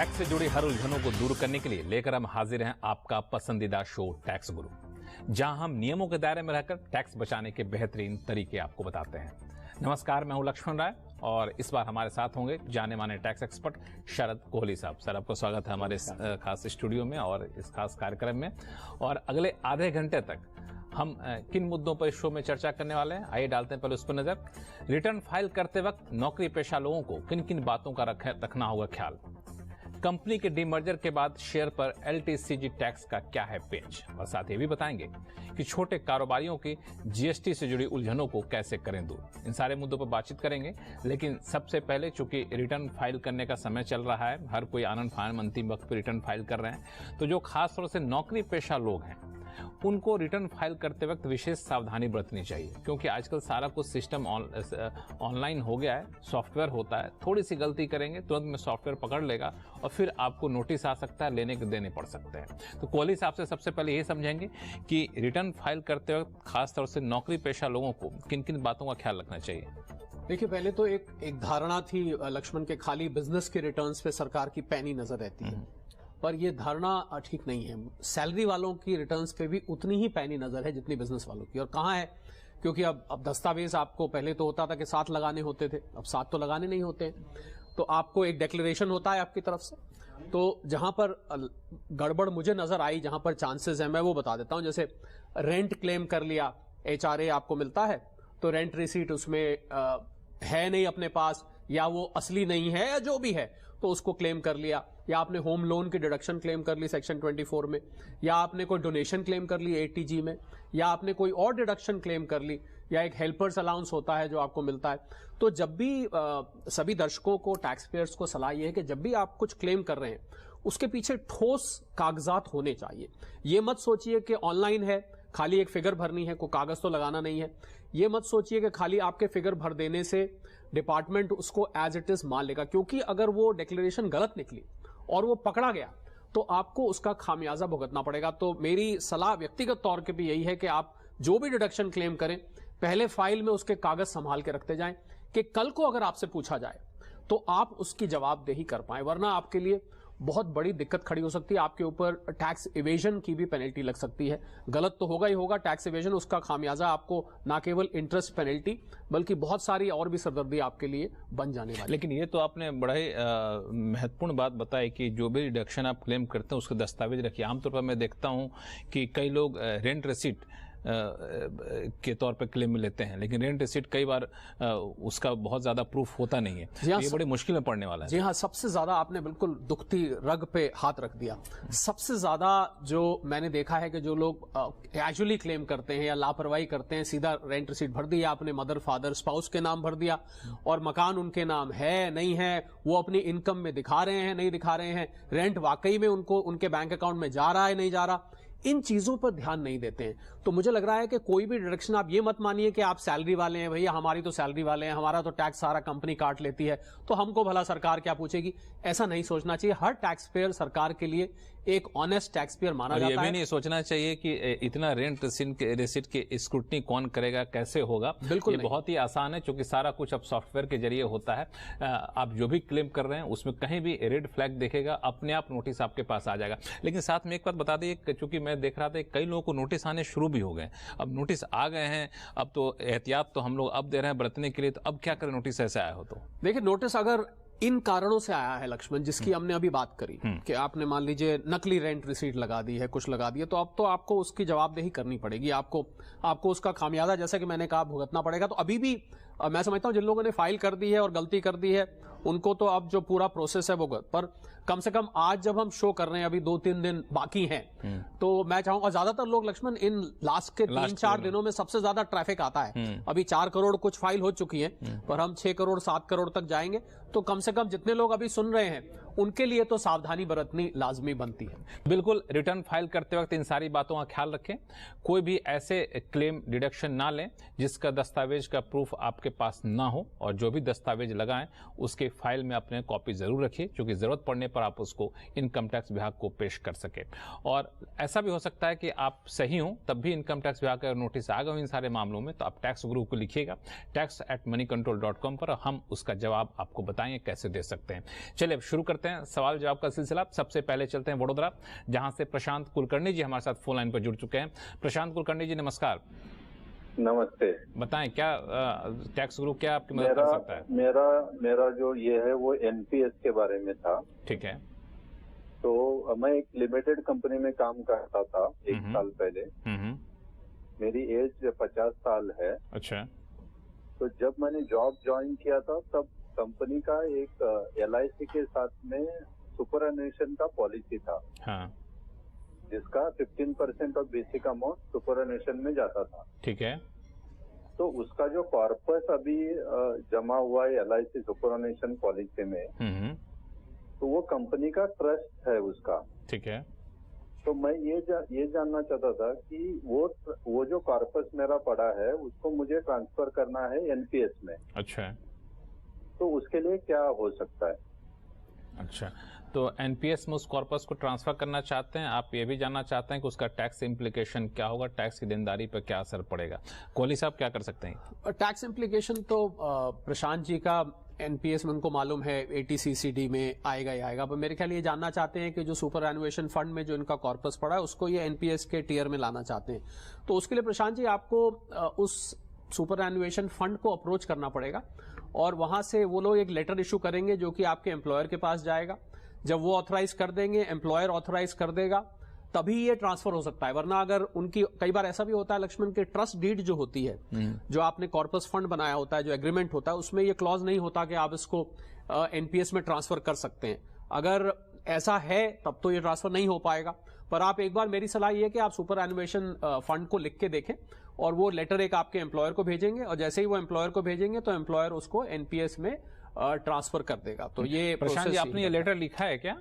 Tax से जुड़ी हर उलझनों को दूर करने के लिए लेकर हम हाजिर हैं आपका पसंदीदा शो टैक्स गुरु, जहां हम नियमों के दायरे में रहकर टैक्स बचाने के बेहतरीन तरीके आपको बताते हैं। नमस्कार, मैं हूं लक्ष्मण राय और इस बार हमारे साथ होंगे जाने माने टैक्स एक्सपर्ट शरद कोहली साहब। सर, आपको स्वागत है हमारे इस खास स्टूडियो में और इस खास कार्यक्रम में। और अगले आधे घंटे तक हम किन मुद्दों पर इस शो में चर्चा करने वाले हैं, आइए डालते हैं पहले उस पर नजर। रिटर्न फाइल करते वक्त नौकरी पेशा लोगों को किन किन बातों का रखना होगा ख्याल। कंपनी के डीमर्जर के बाद शेयर पर LTCG टैक्स का क्या है पेच, और साथ ही भी बताएंगे कि छोटे कारोबारियों की GST से जुड़ी उलझनों को कैसे करें दूर। इन सारे मुद्दों पर बातचीत करेंगे, लेकिन सबसे पहले चूंकि रिटर्न फाइल करने का समय चल रहा है, हर कोई आनंद फानन अंतिम वक्त पर रिटर्न फाइल कर रहे हैं, तो जो खास तौर से नौकरी पेशा लोग हैं उनको रिटर्न फाइल करते वक्त विशेष सावधानी बरतनी चाहिए, क्योंकि आजकल सारा कुछ सिस्टम ऑनलाइन हो गया है, सॉफ्टवेयर होता है। थोड़ी सी गलती करेंगे तुरंत में सॉफ्टवेयर पकड़ लेगा और फिर आपको नोटिस आ सकता है, लेने के देने पड़ सकते हैं। तो कोहली साहब से सबसे पहले ये समझेंगे कि रिटर्न फाइल करते वक्त खास तौर से नौकरी पेशा लोगों को किन किन बातों का ख्याल रखना चाहिए। देखिए, पहले तो एक धारणा थी लक्ष्मण के खाली बिजनेस के रिटर्न्स पे सरकार की पैनी नजर रहती है, पर यह धारणा ठीक नहीं है। सैलरी वालों की रिटर्न्स पे भी उतनी ही पैनी नजर है जितनी बिजनेस वालों की। और कहाँ है, क्योंकि अब दस्तावेज आपको पहले तो होता था कि 7 लगाने होते थे, अब 7 तो लगाने नहीं होते हैं। तो आपको एक डिक्लेरेशन होता है आपकी तरफ से। तो जहां पर गड़बड़ मुझे नजर आई, जहां पर चांसेस है, मैं वो बता देता हूं। जैसे रेंट क्लेम कर लिया, HRA आपको मिलता है, तो रेंट रिसीट उसमें है नहीं अपने पास, या वो असली नहीं है, या जो भी है, तो उसको क्लेम कर लिया। या आपने होम लोन की डिडक्शन क्लेम कर ली सेक्शन 24 में, या आपने कोई डोनेशन क्लेम कर ली ATG में, या आपने कोई और डिडक्शन क्लेम कर ली, या एक हेल्पर्स अलाउंस होता है जो आपको मिलता है। तो जब भी सभी दर्शकों को, टैक्स पेयर्स को सलाह यह है कि जब भी आप कुछ क्लेम कर रहे हैं उसके पीछे ठोस कागजात होने चाहिए। ये मत सोचिए कि ऑनलाइन है, खाली एक फिगर भरनी है, कोई कागज तो लगाना नहीं है। ये मत सोचिए कि खाली आपके फिगर भर देने से डिपार्टमेंट उसको एज इट इज मान लेगा, क्योंकि अगर वो डिक्लेरेशन गलत निकली और वो पकड़ा गया तो आपको उसका खामियाजा भुगतना पड़ेगा। तो मेरी सलाह व्यक्तिगत तौर पे भी यही है कि आप जो भी डिडक्शन क्लेम करें, पहले फाइल में उसके कागज संभाल के रखते जाएं कि कल को अगर आपसे पूछा जाए तो आप उसकी जवाबदेही कर पाए, वरना आपके लिए बहुत बड़ी दिक्कत खड़ी हो सकती है। आपके ऊपर टैक्स इवेजन की भी पेनल्टी लग सकती है। गलत तो होगा ही होगा टैक्स इवेजन, उसका खामियाजा आपको ना केवल इंटरेस्ट पेनल्टी बल्कि बहुत सारी और भी सरदर्दी आपके लिए बन जाने वाली। लेकिन ये तो आपने बड़ा ही महत्वपूर्ण बात बताई कि जो भी डिडक्शन आप क्लेम करते हैं उसके दस्तावेज रखिए। आमतौर पर मैं देखता हूं कि कई लोग रेंट रिसीट के तौर पे क्लेम में लेते हैं, लेकिन रेंट रिसीट कई बार उसका बहुत ज्यादा प्रूफ होता नहीं है। ये बड़ी मुश्किल में पड़ने वाला है। जी हाँ, सबसे ज्यादा आपने बिल्कुल दुखती रग पे हाथ रख दिया। सबसे ज्यादा जो मैंने देखा है कि जो लोग कैजुअली क्लेम करते हैं या लापरवाही करते हैं, सीधा रेंट रिसीट भर दिया आपने, मदर फादर स्पाउस के नाम भर दिया, और मकान उनके नाम है नहीं है, वो अपनी इनकम में दिखा रहे हैं नहीं दिखा रहे हैं, रेंट वाकई में उनको उनके बैंक अकाउंट में जा रहा है नहीं जा रहा, इन चीजों पर ध्यान नहीं देते हैं। तो मुझे लग रहा है कि कोई भी डिडक्शन, आप ये मत मानिए कि आप सैलरी वाले हैं, भैया हमारी तो सैलरी वाले हैं, हमारा तो टैक्स सारा कंपनी काट लेती है, तो हमको भला सरकार क्या पूछेगी। ऐसा नहीं सोचना चाहिए। हर टैक्स पेयर सरकार के लिए एक ऑनेस्ट टैक्स पेयर माना जाता है। ये भी नहीं सोचना चाहिए कि इतना रेंट रिसीट के स्क्रूटनी कौन करेगा, कैसे होगा। बिल्कुल ये बहुत ही आसान है, क्योंकि सारा कुछ अब सॉफ्टवेयर के जरिए होता है। आप जो भी क्लेम कर रहे हैं उसमें कहीं भी रेड फ्लैग देखेगा, अपने आप नोटिस आपके पास आ जाएगा। लेकिन साथ में एक बात बता दें, चूंकि मैं देख रहा था कई लोगों को नोटिस आने शुरू भी हो गए। अब नोटिस आ गए हैं, अब तो एहतियात तो हम लोग अब दे रहे हैं बरतने के लिए, तो अब क्या करें नोटिस ऐसे आया हो तो। देखिए, नोटिस अगर इन कारणों से आया है लक्ष्मण, जिसकी हमने अभी बात करी कि आपने मान लीजिए नकली रेंट रिसीट लगा दी है, कुछ लगा दिया, तो अब तो आपको उसकी जवाबदेही करनी पड़ेगी। आपको उसका खामियाजा, जैसा कि मैंने कहा, भुगतना पड़ेगा। तो अभी भी मैं समझता हूं जिन लोगों ने फाइल कर दी है और गलती कर दी है उनको तो अब जो पूरा प्रोसेस है वो पर कम से कम आज जब हम शो कर रहे हैं, अभी 2-3 दिन बाकी हैं, तो मैं चाहूंगा, ज्यादातर लोग लक्ष्मण इन लास्ट के 3-4 दिनों में सबसे ज्यादा ट्रैफिक आता है। अभी 4 करोड़ कुछ फाइल हो चुकी है, पर हम 6 करोड़ 7 करोड़ तक जाएंगे, तो कम से कम जितने लोग अभी सुन रहे हैं उनके लिए तो सावधानी बरतनी लाजमी बनती है। बिल्कुल, रिटर्न फाइल करते वक्त इन सारी बातों का ख्याल रखें। कोई भी ऐसे क्लेम डिडक्शन ना लें जिसका दस्तावेज का प्रूफ आपके पास ना हो, और जो भी दस्तावेज लगाएं उसके एक फाइल में अपने कॉपी जरूर रखिए, क्योंकि जरूरत पड़ने पर आप उसको इनकम टैक्स विभाग को पेश कर सके। और ऐसा भी हो सकता है कि आप सही हो तब भी इनकम टैक्स विभाग का नोटिस आ गया इन सारे मामलों में, तो आप टैक्स गुरु को लिखिएगा tax@moneycontrol.com पर, हम उसका जवाब आपको बताएंगे कैसे दे सकते हैं। चलिए अब शुरू करते हैं सवाल जवाब का सिलसिला। सबसे पहले चलते हैं वडोदरा, जहां से प्रशांत कुलकर्णी जी हमारे साथ फोन लाइन पर जुड़ चुके हैं। प्रशांत कुलकर्णी जी नमस्कार। नमस्ते। बताएं क्या टैक्स गुरु क्या आपकी मदद कर सकता है? मेरा जो ये है वो एनपीएस के बारे में था। ठीक है। तो मैं एक लिमिटेड कंपनी में काम करता था 1 साल पहले। मेरी एज 50 साल है। अच्छा। तो जब मैंने जॉब ज्वाइन किया था तब कंपनी का एक LIC के साथ में सुपरएन्युएशन का पॉलिसी था। हाँ। जिसका 15% ऑफ बेसिक अमाउंट सुपरएन्युएशन में जाता था। ठीक है। तो उसका जो कॉर्पस अभी जमा हुआ है LIC सुपरएन्युएशन पॉलिसी में, तो वो कंपनी का ट्रस्ट है उसका। ठीक है। तो मैं ये जानना चाहता था कि वो जो कॉर्पस मेरा पड़ा है उसको मुझे ट्रांसफर करना है एनपीएस में। अच्छा। तो उसके लिए क्या हो सकता है? अच्छा, तो एनपीएस में उस कॉर्पस को ट्रांसफर करना चाहते हैं। आप ये भी जानना चाहते हैं कि उसका टैक्स इम्प्लीकेशन क्या होगा, टैक्स की देनदारी पर क्या असर पड़ेगा। कोहली साहब क्या कर सकते हैं? टैक्स इम्प्लीकेशन तो प्रशांत जी का एनपीएस में उनको मालूम है, एटीसीसीडी में आएगा ही आएगा। पर मेरे ख्याल ये जानना चाहते हैं कि जो सुपर एनुएशन फंड में जो इनका कॉर्पस पड़ा है उसको ये एनपीएस के टीयर में लाना चाहते हैं। तो उसके लिए प्रशांत जी आपको उस सुपर एनुएशन फंड को अप्रोच करना पड़ेगा और वहां से वो लोग एक लेटर इशू करेंगे जो कि आपके एम्प्लॉयर के पास जाएगा। जब वो ऑथराइज कर देंगे, एम्प्लॉयर ऑथराइज कर देगा, तभी ये ट्रांसफर हो सकता है। वरना अगर उनकी, कई बार ऐसा भी होता है लक्ष्मण के ट्रस्ट डीड जो होती है, जो आपने कॉर्पस फंड बनाया होता है, जो एग्रीमेंट होता है, उसमें ये क्लॉज नहीं होता कि आप इसको एनपीएस में ट्रांसफर कर सकते हैं। अगर ऐसा है तब तो ये ट्रांसफर नहीं हो पाएगा। पर आप एक बार, मेरी सलाह ये है कि आप सुपर एनुएशन फंड को लिख के देखें और वो लेटर एक आपके एम्प्लॉयर को भेजेंगे और जैसे ही वो एम्प्लॉयर को भेजेंगे तो एम्प्लॉयर उसको एनपीएस में ट्रांसफर कर देगा। तो ये प्रशांत जी आपने ये लेटर लिखा है क्या?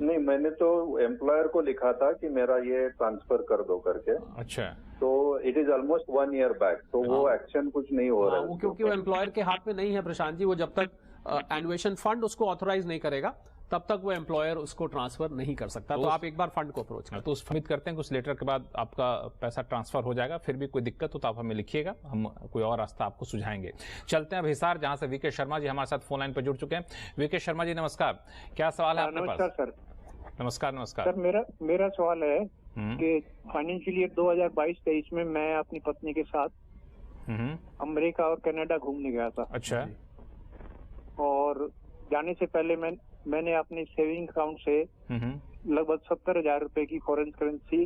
नहीं, मैंने तो एम्प्लॉयर को लिखा था कि मेरा ये ट्रांसफर कर दो करके। अच्छा। तो it is almost 1 year back, तो वो एक्शन कुछ नहीं हो रहा है। क्योंकि वो एम्प्लॉयर के हाथ में नहीं है प्रशांत जी। वो जब तक एनुएशन फंड उसको ऑथराइज नहीं करेगा तब तक वो एम्प्लॉयर उसको ट्रांसफर नहीं कर सकता। तो आप एक बार फंड को अप्रोच करें। तो उम्मीद करते हैं कि उस लेटर के बाद आपका पैसा ट्रांसफर हो जाएगा। फिर भी कोई दिक्कत हो तो आप हमें लिखिएगा, हम कोई और रास्ता आपको सुझाएंगे। चलते हैं अब हिसार, जहां से वीके शर्मा जी हमारे साथ फोन लाइन पर जुड़ चुके हैं। वीके शर्मा जी नमस्कार, क्या सवाल है आपके पास? नमस्कार सर। नमस्कार सर, मेरा सवाल है कि फाइनेंशियल ईयर 2022-23 में मैं अपनी पत्नी के साथ अमेरिका और कनाडा घूमने गया था। अच्छा। और जाने से पहले मैंने अपने सेविंग अकाउंट से लगभग 70,000 रुपए की फॉरेन करेंसी,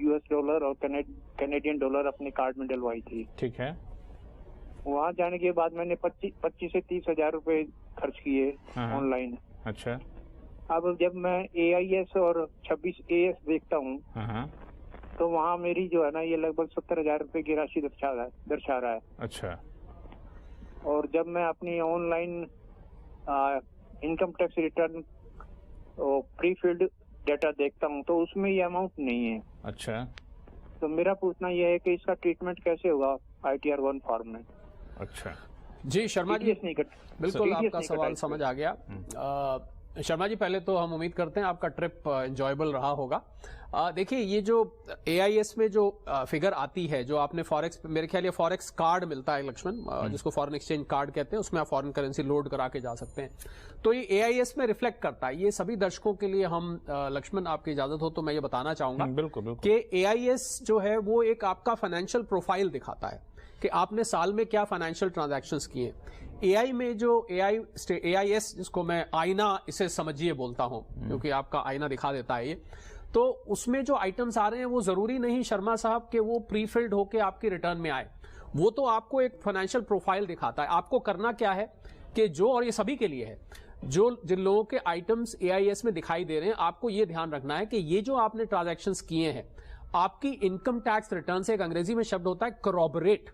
US डॉलर और कैनेडियन डॉलर अपने कार्ड में डलवाई थी। ठीक है। वहाँ जाने के बाद मैंने 25 से 30,000 रुपए खर्च किए ऑनलाइन। अच्छा। अब जब मैं AIS और 26AS देखता हूँ तो वहाँ मेरी जो है ना, ये लगभग 70,000 रुपए की राशि दर्शा रहा है। अच्छा। और जब मैं अपनी online income tax return pre filled data देखता हूँ तो उसमें ये अमाउंट नहीं है। अच्छा। तो मेरा पूछना यह है कि इसका ट्रीटमेंट कैसे होगा ITR 1 फॉर्म में? अच्छा जी शर्मा जी, बिल्कुल आपका सवाल समझ आ गया। शर्मा जी, पहले तो हम उम्मीद करते हैं आपका ट्रिप एंजॉयबल रहा होगा। देखिए, ये जो AIS में जो फिगर आती है, जो आपने फॉरेक्स, मेरे ख्याल ये फॉरेक्स कार्ड मिलता है लक्ष्मण, जिसको फॉरेन एक्सचेंज कार्ड कहते हैं, उसमें आप फॉरेन करेंसी लोड करा के जा सकते हैं। तो ये AIS में रिफ्लेक्ट करता है। ये सभी दर्शकों के लिए हम लक्ष्मण, आपकी इजाजत हो तो मैं ये बताना चाहूंगा बिल्कुल कि AIS जो है वो एक आपका फाइनेंशियल प्रोफाइल दिखाता है कि आपने साल में क्या फाइनेंशियल ट्रांजैक्शंस किए। AI में जो AIS, जिसको मैं आईना इसे समझिए बोलता हूं, क्योंकि आपका आईना दिखा देता है ये, तो उसमें जो आइटम्स आ रहे हैं वो जरूरी नहीं शर्मा साहब कि वो प्री फिल्ड होके आपकी रिटर्न में आए। वो तो आपको एक फाइनेंशियल प्रोफाइल दिखाता है। आपको करना क्या है कि जो, और ये सभी के लिए है, जिन लोगों के आइटम्स AIS में दिखाई दे रहे हैं, आपको ये ध्यान रखना है कि ये जो आपने ट्रांजैक्शंस किए हैं, आपकी इनकम टैक्स रिटर्न से एक अंग्रेजी में शब्द होता है corroborate,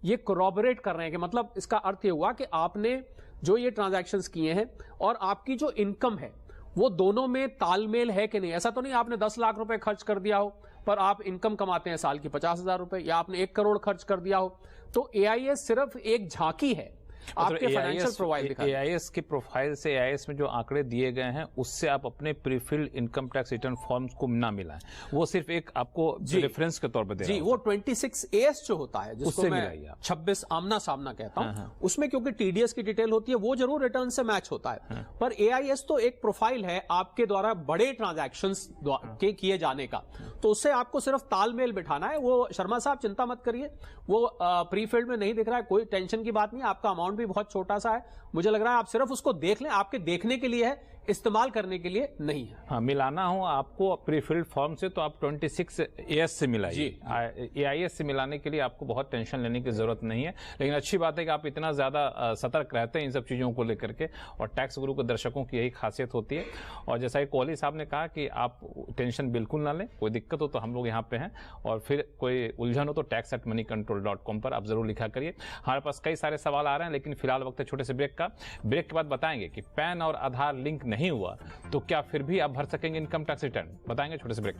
ये corroborate कर रहे हैं। कि मतलब इसका अर्थ ये हुआ कि आपने जो ये ट्रांजैक्शंस किए हैं और आपकी जो इनकम है वो दोनों में तालमेल है कि नहीं। ऐसा तो नहीं आपने 10 लाख रुपए खर्च कर दिया हो पर आप इनकम कमाते हैं साल की 50,000 रुपए, या आपने 1 करोड़ खर्च कर दिया हो। तो AIS सिर्फ एक झांकी है आपके फाइनेंशियल प्रोफाइल दिखा AIS की प्रोफाइल से AIS में जो आंकड़े दिए गए हैं उससे आप अपने prefilled income tax return forms को ना मिलाएं, वो सिर्फ एक आपको रेफरेंस के तौर पर दे रहा है। जी, वो 26AS जो होता है जिसको मैं 26 आमना सामना कहता हूं, उसमें क्योंकि TDS की डिटेल होती है वो जरूर रिटर्न से मैच होता है, पर AIS तो एक प्रोफाइल है आपके द्वारा बड़े ट्रांजैक्शंस के किए जाने का, तो उससे आपको सिर्फ तालमेल बिठाना है। वो शर्मा साहब चिंता मत करिए, वो प्रीफिल्ड में नहीं दिख रहा है, कोई टेंशन की बात नहीं, आपका अमाउंट भी बहुत छोटा सा है, मुझे लग रहा है आप सिर्फ उसको देख लें, आपके देखने के लिए है, इस्तेमाल करने के लिए नहीं है। हाँ, मिलाना हो आपको प्रीफिल्ड फॉर्म से तो आप 26AS से मिलाइए, AIS से मिलाने के लिए आपको बहुत टेंशन लेने की जरूरत नहीं है। लेकिन अच्छी बात है कि आप इतना ज्यादा सतर्क रहते हैं इन सब चीजों को लेकर के, और टैक्स गुरु के दर्शकों की यही खासियत होती है। और जैसा कि कोहली साहब ने कहा कि आप टेंशन बिल्कुल ना लें, कोई दिक्कत हो तो हम लोग यहाँ पे हैं, और फिर कोई उलझन हो तो tax@moneycontrol.com पर आप जरूर लिखा करिए। हमारे पास कई सारे सवाल आ रहे हैं, लेकिन फिलहाल वक्त है छोटे से ब्रेक का। ब्रेक के बाद बताएंगे कि पैन और आधार लिंक नहीं हुआ तो क्या फिर भी आप भर सकेंगे इनकम टैक्स रिटर्न, बताएंगे छोटे से ब्रेक।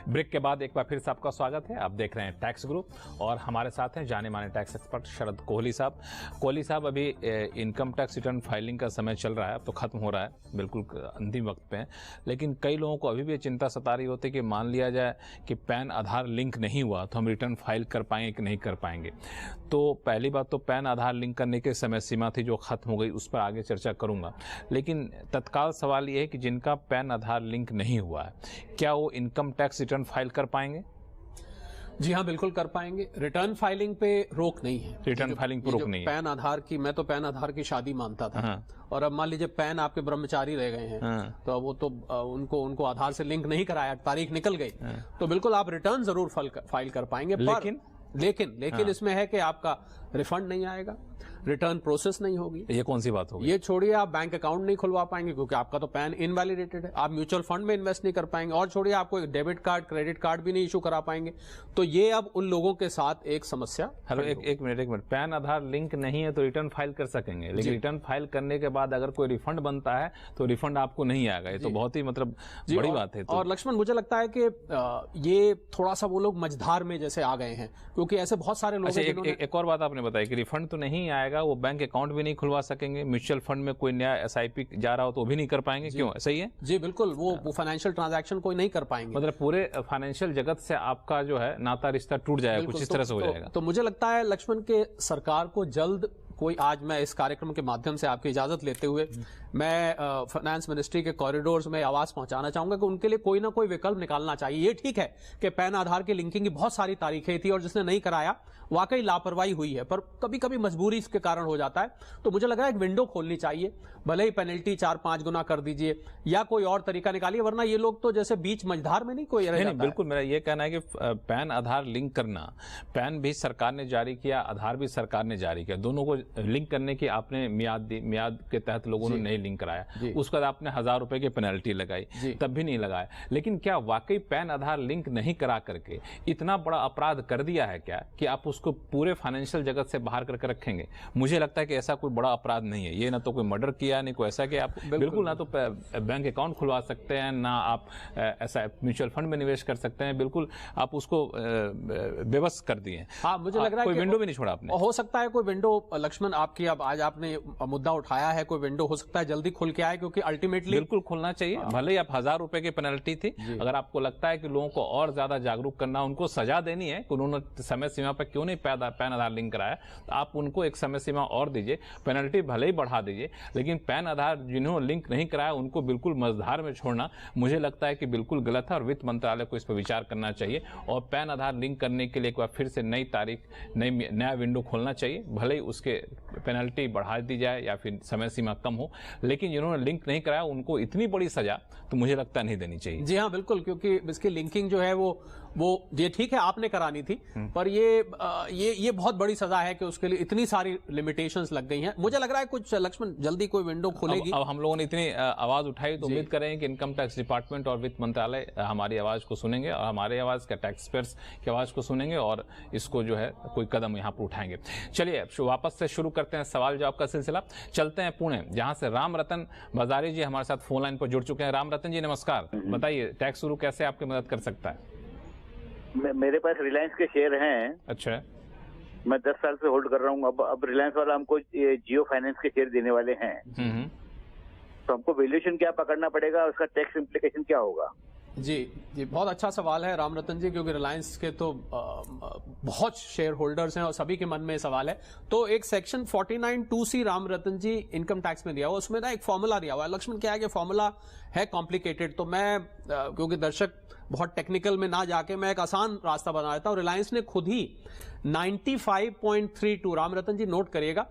ब्रेक के बाद एक बार फिर से आपका स्वागत है। आप देख रहे हैं टैक्स गुरु और हमारे साथ हैं जाने माने टैक्स एक्सपर्ट शरद कोहली साहब। कोहली साहब, अभी इनकम टैक्स रिटर्न फाइलिंग का समय चल रहा है, अब तो खत्म हो रहा है, बिल्कुल अंतिम वक्त पे है, लेकिन कई लोगों को अभी भी चिंता सता रही होती है कि मान लिया जाए कि पैन आधार लिंक नहीं हुआ तो हम रिटर्न फाइल कर पाएंगे कि नहीं कर पाएंगे। तो पहली बात तो पैन आधार लिंक करने की समय सीमा थी जो खत्म हो गई, उस पर आगे चर्चा करूंगा, लेकिन तत्काल सवाल ये है कि जिनका पैन आधार लिंक नहीं हुआ है क्या वो इनकम टैक्स रिटर्न फाइल कर पाएंगे? जी हाँ, बिल्कुल कर पाएंगे। रिटर्न फाइलिंग पे रोक नहीं है, रिटर्न फाइलिंग पे रोक नहीं है। पैन आधार की, मैं तो पैन आधार की शादी मानता था, और अब मान लीजिए पैन आपके ब्रह्मचारी रह गए हैं, तो वो तो उनको आधार से लिंक नहीं कराया, तारीख निकल गई, तो बिल्कुल आप रिटर्न जरूर फाइल कर पाएंगे। लेकिन इसमें है कि आपका रिफंड नहीं आएगा, रिटर्न प्रोसेस नहीं होगी। ये कौन सी बात होगी? ये छोड़िए, आप बैंक अकाउंट नहीं खुलवा पाएंगे क्योंकि आपका तो पैन इनवैलिडेटेड है, आप म्यूचुअल फंड में इन्वेस्ट नहीं कर पाएंगे, और छोड़िए आपको एक डेबिट कार्ड क्रेडिट कार्ड भी नहीं इशू करा पाएंगे। तो ये अब उन लोगों के साथ एक समस्या। हेलो, एक मिनट, पैन आधार लिंक नहीं है तो रिटर्न फाइल कर सकेंगे, लेकिन रिटर्न फाइल करने के बाद अगर कोई रिफंड बनता है तो रिफंड आपको नहीं आएगा। ये तो बहुत ही मतलब बड़ी बात है। और लक्ष्मण, मुझे लगता है कि ये थोड़ा सा वो लोग मझधार में जैसे आ गए हैं, क्योंकि ऐसे बहुत सारे लोग। एक और बात आपने बताई कि रिफंड तो नहीं आएगा, वो बैंक अकाउंट भी नहीं खुलवा सकेंगे, म्यूचुअल फंड में कोई नया SIP जा रहा हो तो भी नहीं कर पाएंगे। क्यों, सही है? जी बिल्कुल, वो फाइनेंशियल ट्रांजैक्शन कोई नहीं कर पाएंगे, मतलब पूरे फाइनेंशियल जगत से आपका जो है नाता रिश्ता टूट जाएगा, कुछ इस तरह से हो जाएगा। तो मुझे लगता है लक्ष्मण के सरकार को जल्द कोई, आज मैं इस कार्यक्रम के माध्यम से आपकी इजाजत लेते हुए मैं फाइनेंस मिनिस्ट्री के कॉरिडोर्स में आवाज पहुंचाना चाहूंगा कि उनके लिए कोई ना कोई विकल्प निकालना चाहिए। ये ठीक है कि पैन आधार की लिंकिंग की बहुत सारी तारीखें थी और जिसने नहीं कराया वाकई लापरवाही हुई है, पर कभी कभी मजबूरी इसके कारण हो जाता है। तो मुझे लग रहा है एक विंडो खोलनी चाहिए, भले ही पेनल्टी 4-5 गुना कर दीजिए या कोई और तरीका निकालिए, वरना ये लोग तो जैसे बीच मझधार में नहीं कोई रह जाता है। बिल्कुल, मेरा ये कहना है कि पैन आधार लिंक करना, पैन भी सरकार ने जारी किया, आधार भी सरकार ने जारी किया, दोनों को लिंक करने की आपने मियाद दी, मियाद के तहत लोगों ने नहीं लिंक कराया, उसके बाद आपने 1000 रुपए की पेनल्टी लगाई, तब भी नहीं लगाया। लेकिन क्या वाकई पैन आधार लिंक नहीं करा करके इतना बड़ा अपराध कर दिया है क्या कि आप उसको पूरे फाइनेंशियल जगत से बाहर करके रखेंगे? मुझे लगता है कि ऐसा कोई बड़ा अपराध नहीं है। ये ना तो कोई मर्डर किया, नहीं कोई ऐसा कि आप बिल्कुल ना तो बैंक अकाउंट खुलवा सकते हैं, ना आप ऐसा म्यूचुअल फंड में निवेश कर सकते हैं, बिल्कुल आप उसको बेबस कर दिए। हाँ, मुझे लग रहा है कोई विंडो भी नहीं छोड़ा आपने। हो सकता है कोई विंडो, लक्ष्मण आपकी, अब आज आपने मुद्दा उठाया है, कोई विंडो हो सकता है जल्दी खुल के आए, क्योंकि अल्टीमेटली बिल्कुल खुलना चाहिए। भले ही आप 1000 रुपए की पेनल्टी थी, अगर आपको लगता है कि लोगों को और ज्यादा जागरूक करना, उनको सजा देनी है कि उन्होंने समय सीमा पर क्यों नहीं पैन आधार लिंक कराया, तो आप उनको एक समय सीमा और दीजिए, पेनल्टी भले ही बढ़ा दीजिए, लेकिन पैन आधार जिन्होंने लिंक नहीं कराया उनको बिल्कुल मझधार में छोड़ना मुझे लगता है कि बिल्कुल गलत है, और वित्त मंत्रालय को इस पर विचार करना चाहिए और पैन आधार लिंक करने के लिए एक बार फिर से नई तारीख, नया विंडो खोलना चाहिए। भले ही उसके पेनल्टी बढ़ा दी जाए या फिर समय सीमा कम हो, लेकिन जिन्होंने लिंक नहीं कराया उनको इतनी बड़ी सजा तो मुझे लगता नहीं देनी चाहिए। जी हाँ, बिल्कुल, क्योंकि इसकी लिंकिंग जो है वो ये ठीक है आपने करानी थी, पर ये बहुत बड़ी सजा है कि उसके लिए इतनी सारी लिमिटेशंस लग गई हैं। मुझे लग रहा है कुछ लक्ष्मण जल्दी कोई विंडो खुलेगी। अब हम लोगों ने इतनी आवाज उठाई तो उम्मीद करें कि इनकम टैक्स डिपार्टमेंट और वित्त मंत्रालय हमारी आवाज को सुनेंगे और हमारी आवाज का टैक्स पेयर्स की आवाज को सुनेंगे और इसको जो है कोई कदम यहाँ पर उठाएंगे। चलिए वापस से शुरू करते करते हैं सवाल जवाब का सिलसिला। चलते हैं पुणे, जहां से राम रतन बाजारी जी हमारे साथ फोन लाइन पर जुड़ चुके हैं। राम रतन जी नमस्कार, बताइए टैक्स गुरु कैसे आपकी मदद कर सकता है? मेरे पास रिलायंस के शेयर हैं। अच्छा, मैं 10 साल से होल्ड कर रहा हूँ। अब रिलायंस वाला हमको जियो फाइनेंस के शेयर देने वाले हैं, तो हमको वैल्यूएशन क्या पकड़ना पड़ेगा, उसका टैक्स इम्प्लीकेशन क्या होगा? जी, बहुत अच्छा सवाल है राम रतन जी, क्योंकि रिलायंस के तो बहुत शेयर होल्डर्स हैं और सभी के मन में सवाल है। तो एक सेक्शन 49(2)(c राम रतन जी इनकम टैक्स में दिया हुआ, उसमें ना एक फॉर्मूला दिया हुआ है। लक्ष्मण, क्या है कि फॉर्मूला है कॉम्प्लिकेटेड, तो मैं क्योंकि दर्शक बहुत टेक्निकल में ना जाके मैं एक आसान रास्ता बना देता हूं। रिलायंस ने खुद ही 95.32, राम रतन जी नोट करिएगा,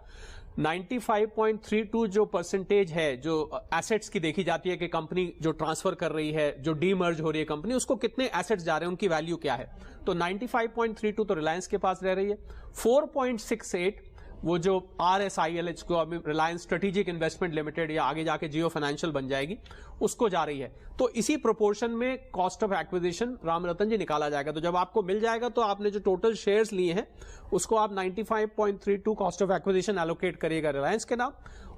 95.32 जो परसेंटेज है जो एसेट्स की देखी जाती है कि कंपनी जो ट्रांसफर कर रही है, जो डीमर्ज हो रही है कंपनी, उसको कितने एसेट्स जा रहे हैं, उनकी वैल्यू क्या है, तो 95.32 तो रिलायंस के पास रह रही है। 4.68 वो जो RSIL को अभी रिलायंस स्ट्रेटेजिक इन्वेस्टमेंट लिमिटेड या आगे जाके जियो फाइनेंशियल बन जाएगी, उसको जा रही है। तो इसी प्रोपोर्शन में कॉस्ट ऑफ एक्विजिशन राम रतन जी निकाला जाएगा। तो जब आपको मिल जाएगा तो आपने जो टोटल शेयर्स लिए हैं उसको आप 95.32 कॉस्ट ऑफ एक्विजिशन एलोकेट करिएगा रिलायंस के नाम,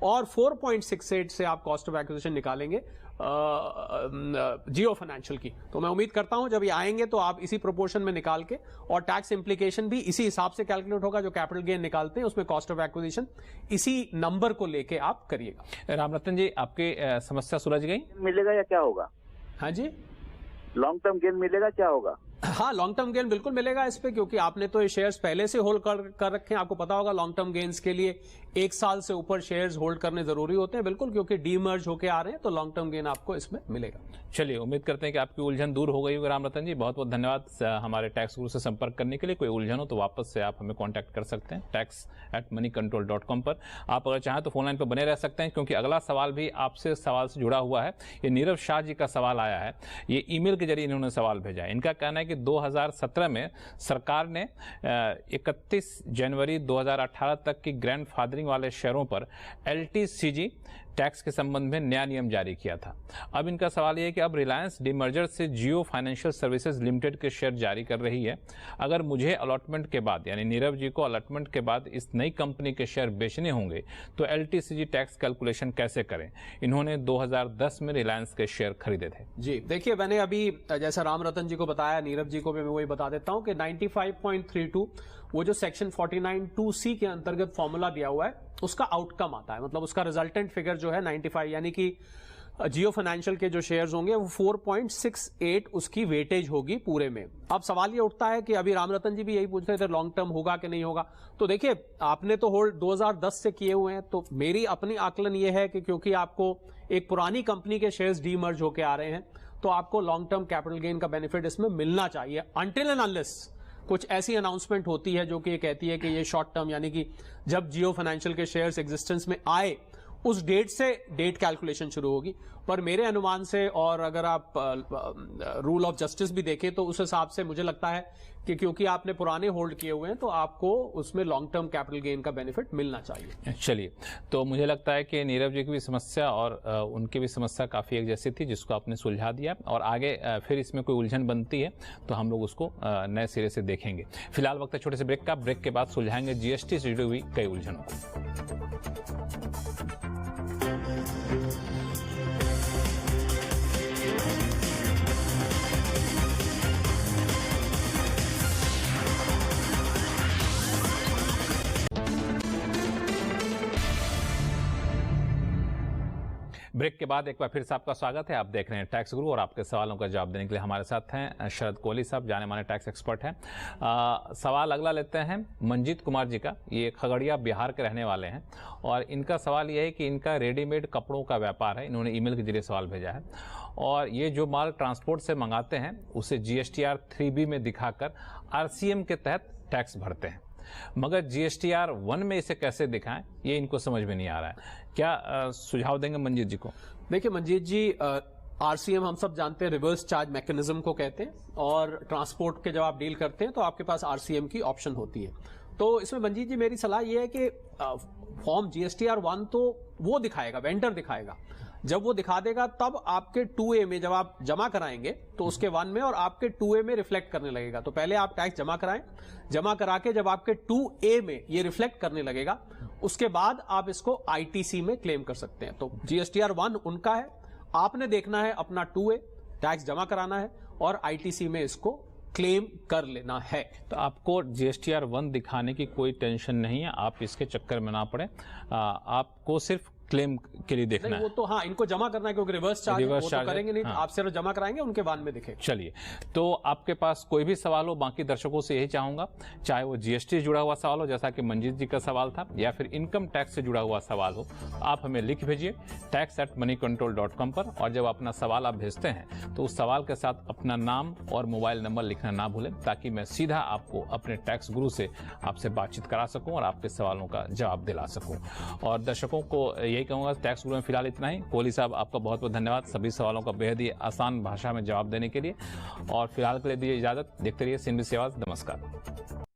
और 4.68 से आप कॉस्ट ऑफ एक्विजिशन निकालेंगे जियो फाइनेंशियल की। तो मैं उम्मीद करता हूं जब ये आएंगे तो आप इसी प्रोपोर्शन में निकाल के, और टैक्स इंप्लीकेशन भी इसी हिसाब से कैलकुलेट होगा, जो कैपिटल गेन निकालते हैं उसमें कॉस्ट ऑफ एक्विजिशन इसी नंबर को लेके आप करिएगा। राम रतन जी, आपकी समस्या सुलझ गई? मिलेगा या क्या होगा? हाँ जी, लॉन्ग टर्म गेन मिलेगा, क्या होगा? हाँ, लॉन्ग टर्म गेन बिल्कुल मिलेगा इस पे, क्योंकि आपने तो ये शेयर्स पहले से होल्ड कर रखे हैं। आपको पता होगा लॉन्ग टर्म गेन्स के लिए 1 साल से ऊपर शेयर्स होल्ड करने जरूरी होते हैं, बिल्कुल, क्योंकि डीमर्ज होके आ रहे हैं, तो लॉन्ग टर्म गेन आपको इसमें मिलेगा। चलिए, उम्मीद करते हैं कि आपकी उलझन दूर हो गई होगी। राम रतन जी, बहुत बहुत धन्यवाद हमारे टैक्स गुरु से संपर्क करने के लिए। कोई उलझन हो तो वापस से आप हमें कॉन्टैक्ट कर सकते हैं tax@moneycontrol.com पर। आप अगर चाहें तो फोन लाइन पर बने रह सकते हैं, क्योंकि अगला सवाल भी आपसे सवाल से जुड़ा हुआ है। ये नीरव शाह जी का सवाल आया है, ये ईमेल के जरिए इन्होंने सवाल भेजा है। इनका कहना है कि 2017 में सरकार ने 31 जनवरी 2018 तक की ग्रैंड फादरिंग वाले शेयरों पर LTCG टैक्स के संबंध में नया नियम जारी किया था। अब इनका सवाल यह है कि अब रिलायंस डीमर्जर से जियो फाइनेंशियल सर्विसेज लिमिटेड के शेयर जारी कर रही है। अगर मुझे अलॉटमेंट के बाद, यानी नीरव जी को अलॉटमेंट के बाद इस नई कंपनी के शेयर बेचने होंगे तो LTCG टैक्स कैलकुलेशन कैसे करें? इन्होंने 2010 में रिलायंस के शेयर खरीदे थे। जी देखिए, मैंने अभी जैसा राम रतन जी को बताया, नीरव जी को भी मैं वही बता देता हूं कि 95.32 वो जो सेक्शन 49(2)(c के अंतर्गत फॉर्मूला दिया हुआ है, उसका आउटकम आता है, मतलब उसका रिजल्टेंट फिगर जो है 95, यानी कि जियो फाइनेंशियल के जो शेयर्स होंगे वो 4.68 उसकी वेटेज होगी पूरे में। अब सवाल ये उठता है कि अभी राम रतन जी भी यही पूछ रहे थे लॉन्ग टर्म होगा कि नहीं होगा। तो देखिए, आपने तो होल्ड 2010 से किए हुए हैं, तो मेरी अपनी आकलन ये है कि क्योंकि आपको एक पुरानी कंपनी के शेयर्स डीमर्ज होके आ रहे हैं, तो आपको लॉन्ग टर्म कैपिटल गेन का बेनिफिट इसमें मिलना चाहिए, अनटिल एंड अनलेस कुछ ऐसी अनाउंसमेंट होती है जो कि ये कहती है कि ये शॉर्ट टर्म, यानी कि जब जियो फाइनेंशियल के शेयर्स एग्जिस्टेंस में आए उस डेट से डेट कैलकुलेशन शुरू होगी। पर मेरे अनुमान से, और अगर आप रूल ऑफ जस्टिस भी देखें तो उस हिसाब से मुझे लगता है कि क्योंकि आपने पुराने होल्ड किए हुए हैं तो आपको उसमें लॉन्ग टर्म कैपिटल गेन का बेनिफिट मिलना चाहिए। चलिए, तो मुझे लगता है कि नीरव जी की भी समस्या और उनकी भी समस्या काफ़ी एक जैसी थी, जिसको आपने सुलझा दिया, और आगे फिर इसमें कोई उलझन बनती है तो हम लोग उसको नए सिरे से देखेंगे। फिलहाल वक्त है छोटे से ब्रेक का। ब्रेक के बाद सुलझाएंगे GST से जुड़ी हुई कई उलझनों को। ब्रेक के बाद एक बार फिर से आपका स्वागत है। आप देख रहे हैं टैक्स गुरु, और आपके सवालों का जवाब देने के लिए हमारे साथ हैं शरद कोहली साहब, जाने माने टैक्स एक्सपर्ट हैं। सवाल अगला लेते हैं मंजीत कुमार जी का। ये खगड़िया बिहार के रहने वाले हैं, और इनका सवाल ये है कि इनका रेडीमेड कपड़ों का व्यापार है। इन्होंने ईमेल के जरिए सवाल भेजा है, और ये जो माल ट्रांसपोर्ट से मंगाते हैं उसे GSTR 3B में दिखाकर RCM के तहत टैक्स भरते हैं, मगर GSTR 1 में इसे कैसे दिखाएं ये इनको समझ में नहीं आ रहा है। क्या सुझाव देंगे मंजीत जी को? देखिए मंजीत जी, RCM हम सब जानते हैं रिवर्स चार्ज मैकेनिज्म को कहते हैं, और ट्रांसपोर्ट के जब आप डील करते हैं तो आपके पास RCM की ऑप्शन होती है। तो इसमें मंजीत जी मेरी सलाह ये है कि फॉर्म GSTR 1 तो वो दिखाएगा, वेंडर दिखाएगा, जब वो दिखा देगा तब आपके 2A में जब आप जमा कराएंगे तो उसके 1 में और आपके 2A में रिफ्लेक्ट करने लगेगा। तो पहले आप टैक्स जमा कराएं, जमा करा के जब आपके 2A में ये रिफ्लेक्ट करने लगेगा उसके बाद आप इसको ITC में क्लेम कर सकते हैं। तो GSTR 1 उनका है, आपने देखना है अपना 2A, टैक्स जमा कराना है और ITC में इसको क्लेम कर लेना है। तो आपको GSTR 1 दिखाने की कोई टेंशन नहीं है, आप इसके चक्कर में ना पड़े, आपको सिर्फ क्लेम के लिए देखना है। वो तो हाँ, इनको जमा करना है क्योंकि रिवर्स चार्ज वो तो करेंगे नहीं, हाँ। तो आप सिर्फ जमा कराएंगे उनके बाद में दिखेगा। चलिए, तो आपके पास कोई भी सवाल हो, बाकी दर्शकों से यही चाहूंगा, चाहे वो GST से जुड़ा हुआ सवाल हो जैसा कि मंजीत जी का सवाल था, या फिर इनकम टैक्स से जुड़ा हुआ सवाल हो, आप हमें लिख भेजिए tax@moneycontrol.com पर। और जब अपना सवाल आप भेजते हैं तो उस सवाल के साथ अपना नाम और मोबाइल नंबर लिखना ना भूलें, ताकि मैं सीधा आपको अपने टैक्स गुरु से आपसे बातचीत करा सकूं और आपके सवालों का जवाब दिला सकूं। और दर्शकों को यही कहूंगा, टैक्स गुरु में फिलहाल इतना ही। कोहली साहब, आपका बहुत बहुत धन्यवाद सभी सवालों का बेहद ही आसान भाषा में जवाब देने के लिए। और फिलहाल के लिए दीजिए इजाजत, देखते रहिए CNBC आवाज। नमस्कार।